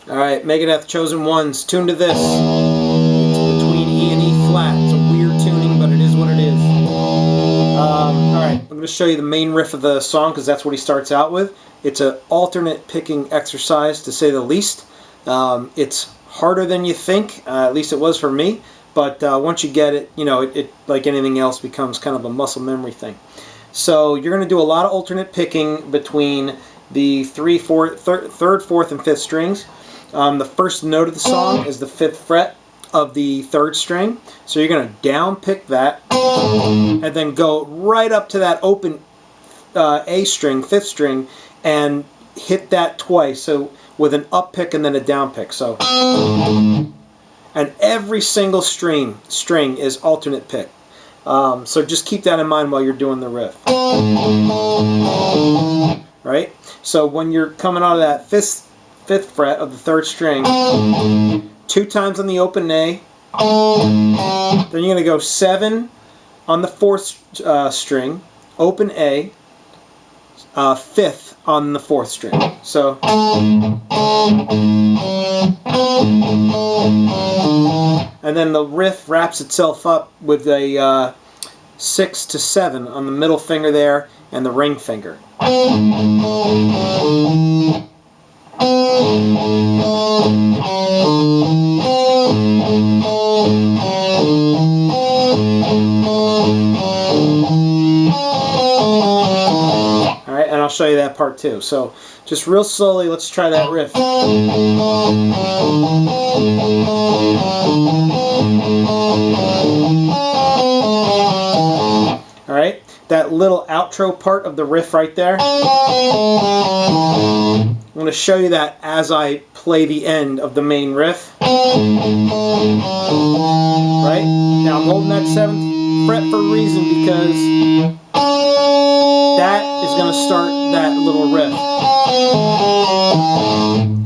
Alright, Megadeth Chosen Ones, tuned to this. It's between E and E flat. It's a weird tuning, but it is what it is. Alright, I'm going to show you the main riff of the song because that's what he starts out with. It's an alternate picking exercise, to say the least. It's harder than you think, at least it was for me. But once you get it, it like anything else becomes kind of a muscle memory thing. So you're going to do a lot of alternate picking between the third, fourth, and fifth strings. The first note of the song is the 5th fret of the 3rd string. So you're going to down pick that and then go right up to that open A string, 5th string, and hit that twice. So with an up pick and then a down pick. So, and every single string is alternate pick. So just keep that in mind while you're doing the riff. Right? So when you're coming out of that 5th fret of the 3rd string, 2 times on the open A, then you're going to go 7 on the 4th string, open A, 5th on the 4th string. So, and then the riff wraps itself up with a 6 to 7 on the middle finger there and the ring finger. Alright, and I'll show you that part too. So, just real slowly, let's try that riff. Alright, that little outro part of the riff right there. I'm going to show you that as I play the end of the main riff. Right? Now I'm holding that 7th fret for a reason, because that is going to start that little riff.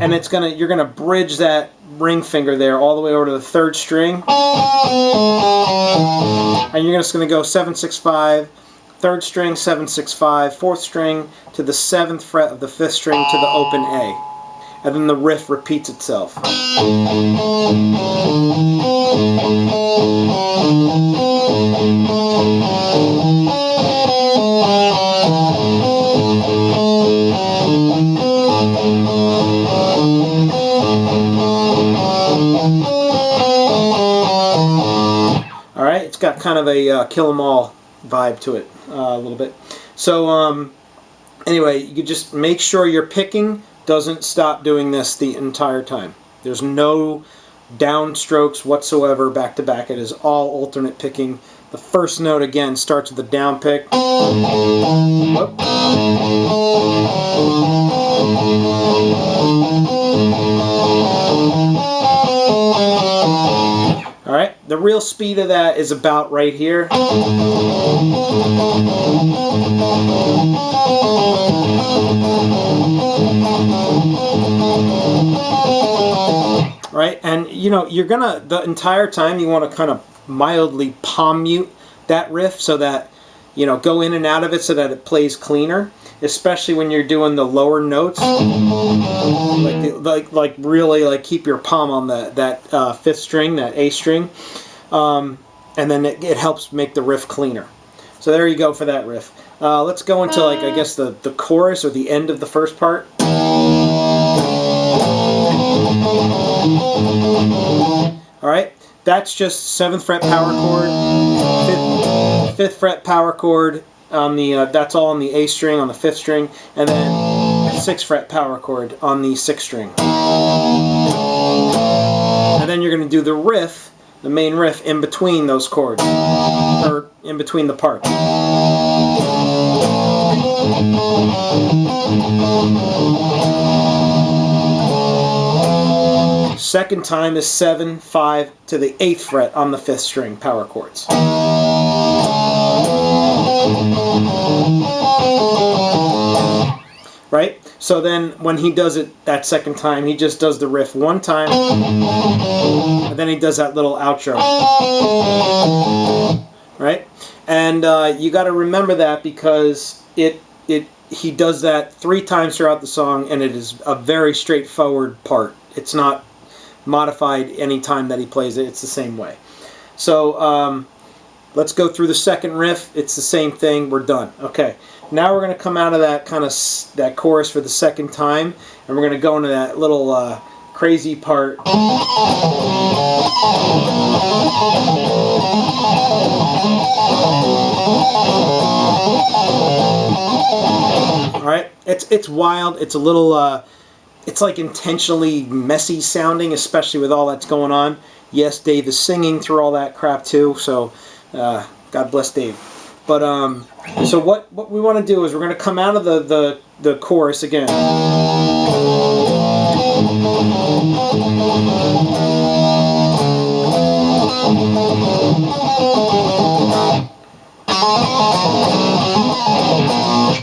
And you're going to bridge that ring finger there all the way over to the 3rd string. And you're just going to go 7, 6, 5, 3rd string, 7, 6, 5, 4th string to the 7th fret of the 5th string to the open A. And then the riff repeats itself. Alright, it's got kind of a kill 'em all vibe to it a little bit. So anyway, you just make sure your picking doesn't stop doing this the entire time. There's no downstrokes whatsoever back to back. It is all alternate picking. The first note again starts with a down pick. Whoop. Alright, the real speed of that is about right here. Right, and you're gonna, the entire time you want to kind of mildly palm mute that riff so that, go in and out of it so that it plays cleaner, especially when you're doing the lower notes. Like really keep your palm on that 5th string, that A string, and then it helps make the riff cleaner. So there you go for that riff. Let's go into I guess the chorus or the end of the first part. Alright, that's just 7th fret power chord, 5th fret power chord on the, that's all on the A string on the 5th string, and then 6th fret power chord on the 6th string. And then you're going to do the riff, the main riff, in between those chords, or in between the parts. Second time is 7, 5 to the 8th fret on the 5th string power chords. Right? So then when he does it that second time, he just does the riff one time, and then he does that little outro. Right? And you got to remember that, because he does that 3 times throughout the song, and it is a very straightforward part. It's not modified any time that he plays it. It's the same way. So let's go through the second riff. It's the same thing. We're done. Okay. Now we're going to come out of that kind of that chorus for the second time, and we're going to go into that little crazy part. All right, it's wild. It's a little, it's like intentionally messy sounding, especially with all that's going on. Yes, Dave is singing through all that crap too, so God bless Dave. But so what we want to do is we're going to come out of the chorus again.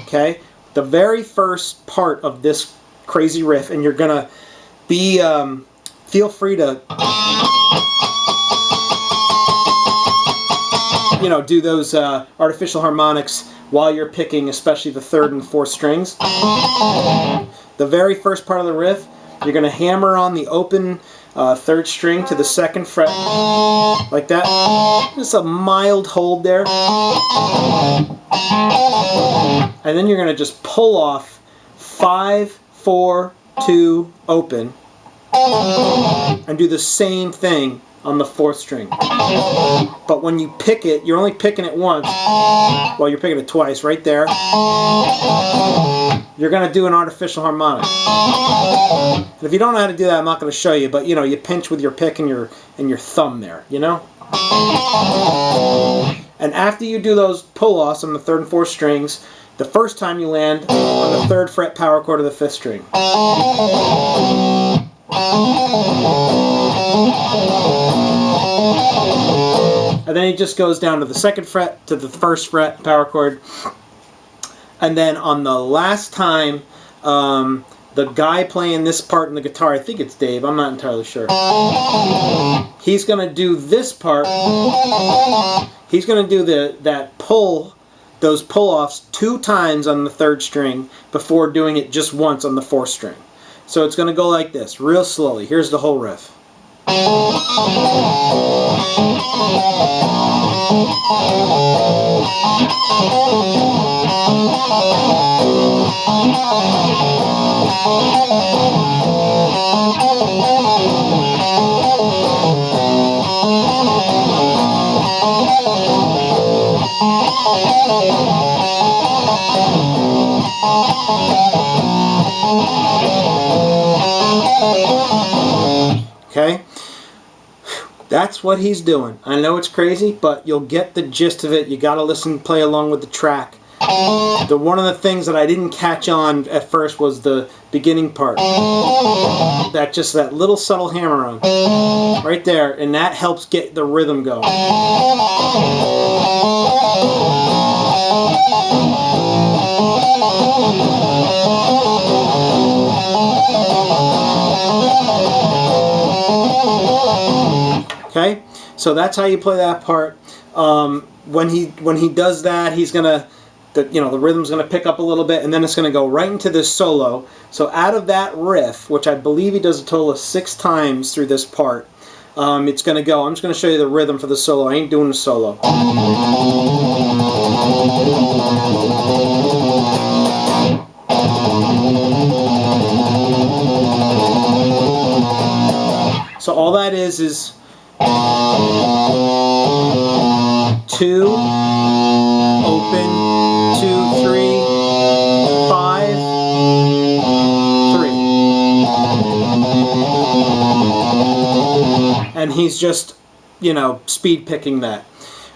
Okay, the very first part of this crazy riff, and you're gonna be feel free to do those artificial harmonics while you're picking, especially the third and fourth strings. The very first part of the riff, you're going to hammer on the open third string to the second fret, like that. Just a mild hold there. And then you're going to just pull off 5, 4, 2, open, and do the same thing on the fourth string. But when you pick it, you're only picking it once. Well, you're picking it twice, right there. You're going to do an artificial harmonic. And if you don't know how to do that, I'm not going to show you, but you pinch with your pick and your thumb there, And after you do those pull-offs on the third and fourth strings, the first time you land on the third fret power chord of the fifth string. And then he just goes down to the second fret, to the first fret power chord. And then on the last time, the guy playing this part in the guitar, I think it's Dave, I'm not entirely sure. He's going to do this part. He's going to do those pull-offs 2 times on the third string before doing it just once on the fourth string. So it's going to go like this, real slowly. Here's the whole riff. Okay? That's what he's doing. I know it's crazy, but you'll get the gist of it. You got to listen, play along with the track. One of the things that I didn't catch on at first was the beginning part. That little subtle hammer on. Right there, and that helps get the rhythm going. Okay, so that's how you play that part. When he does that, he's gonna, the rhythm's gonna pick up a little bit, and then it's gonna go right into this solo. So out of that riff, which I believe he does a total of 6 times through this part, it's gonna go. I'm just gonna show you the rhythm for the solo. I ain't doing the solo. So all that is 2, open, 2, 3, 5, 3. And he's just, speed picking that.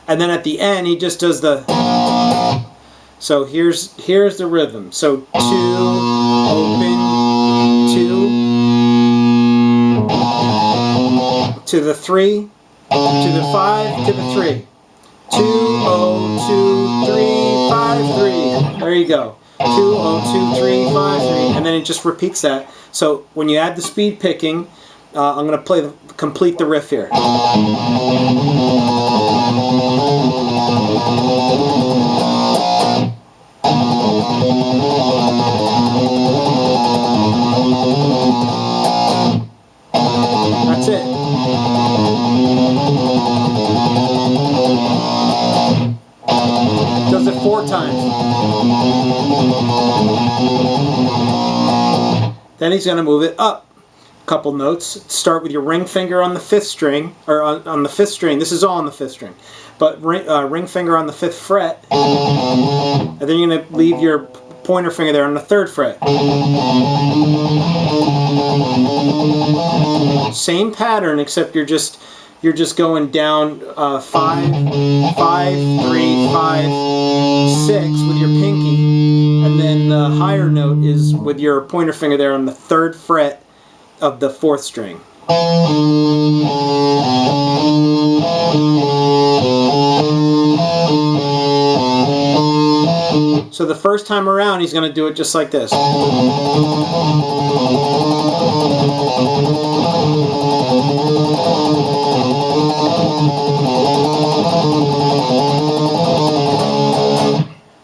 And then at the end, he just does the... So here's the rhythm. So 2, open, 2, to the 3, to the 5, to the 3. 2, 0, 2, 3, 5, 3. There you go. 2, 0, 2, 3, 5, 3. And then it just repeats that. So when you add the speed picking, I'm going to complete the riff here. That's it. Does it 4 times. Then he's going to move it up a couple notes. Start with your ring finger on the 5th string, or on the 5th string. This is all on the 5th string. But ring finger on the 5th fret, and then you're going to leave your pointer finger there on the 3rd fret. Same pattern, except you're just going down 5, 5, 3, 5, 6 with your pinky, and then the higher note is with your pointer finger there on the 3rd fret of the 4th string. So the first time around, he's going to do it just like this.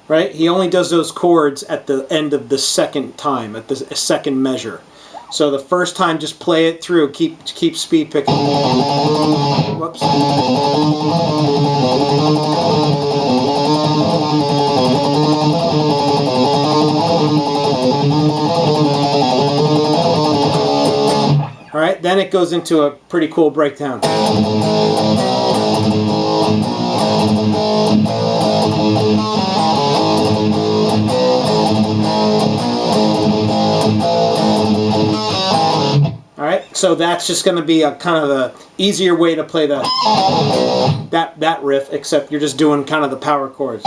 Right? He only does those chords at the end of the second time, at the second measure. So the first time, just play it through. Keep speed picking. Whoops. All right, then it goes into a pretty cool breakdown. Alright, so that's just going to be a kind of a easier way to play that riff, except you're just doing kind of the power chords.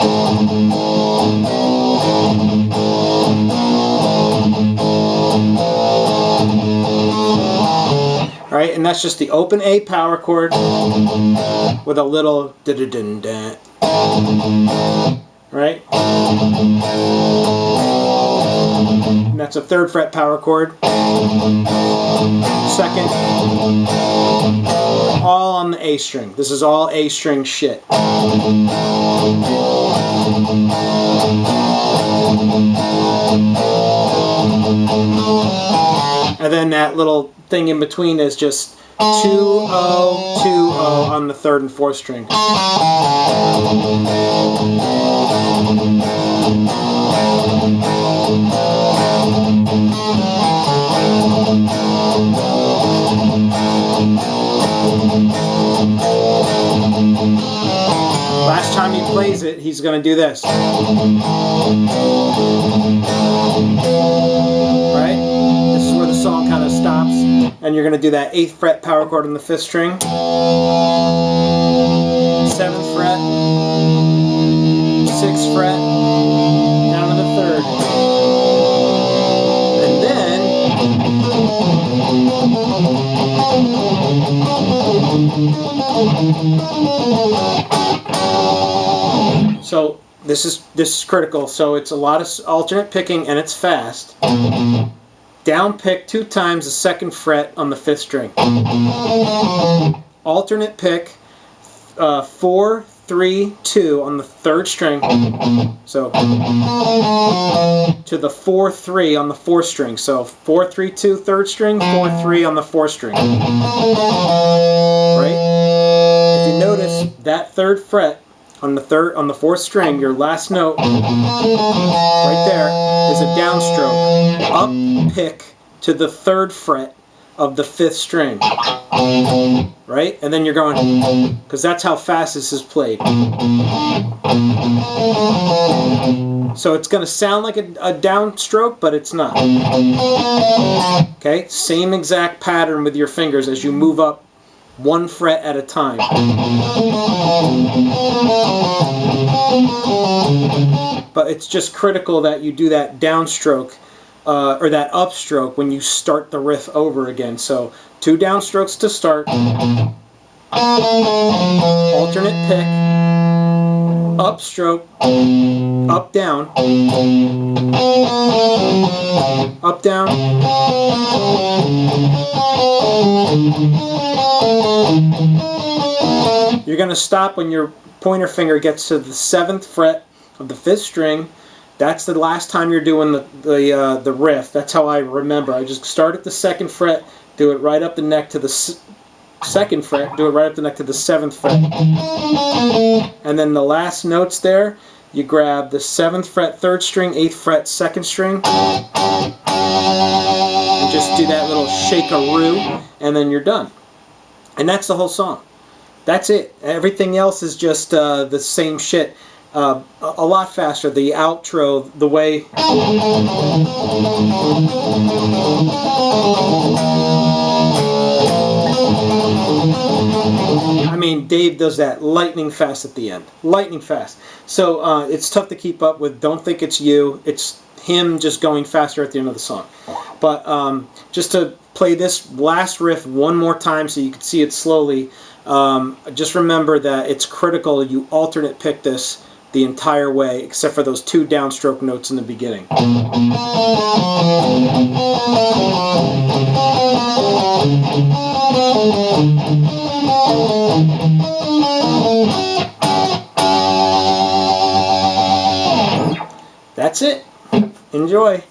Alright, and that's just the open A power chord with a little da-da-dun-dun. Right? And that's a 3rd fret power chord. 2nd, all on the A string. This is all A string shit. And then that little thing in between is just 2-0, 2-0 on the 3rd and 4th string. Last time he plays it, he's going to do this. Right? This is where the song kind of stops, and you're going to do that 8th fret power chord on the 5th string, 7th fret, 6th fret, down to the 3rd. And then so this is critical. So it's a lot of alternate picking, and it's fast. Down pick 2 times the 2nd fret on the 5th string. Alternate pick 4, 3, 2 on the 3rd string. So to the 4, 3 on the 4th string. So 4, 3, 2 3rd string, 4, 3 on the 4th string. Right? If you notice that 3rd fret on the 4th string, your last note right there is a downstroke. Up pick to the 3rd fret of the 5th string. Right? And then you're going, because that's how fast this is played. So it's going to sound like a downstroke, but it's not. Okay? Same exact pattern with your fingers as you move up 1 fret at a time. But it's just critical that you do that downstroke or that upstroke when you start the riff over again. So 2 downstrokes to start, alternate pick, upstroke, up down, up down. You're going to stop when your pointer finger gets to the 7th fret of the 5th string. That's the last time you're doing the riff. That's how I remember. I just start at the 2nd fret, do it right up the neck to the 2nd fret, do it right up the neck to the 7th fret. And then the last notes there, you grab the 7th fret 3rd string, 8th fret 2nd string, and just do that little shake-a-roo, and then you're done. And that's the whole song. That's it. Everything else is just the same shit. A lot faster. The outro, the way... I mean, Dave does that lightning fast at the end. Lightning fast. So it's tough to keep up with. Don't think it's you. It's him just going faster at the end of the song. But just to play this last riff one more time so you can see it slowly, just remember that it's critical you alternate pick this the entire way, except for those 2 downstroke notes in the beginning. That's it. Enjoy.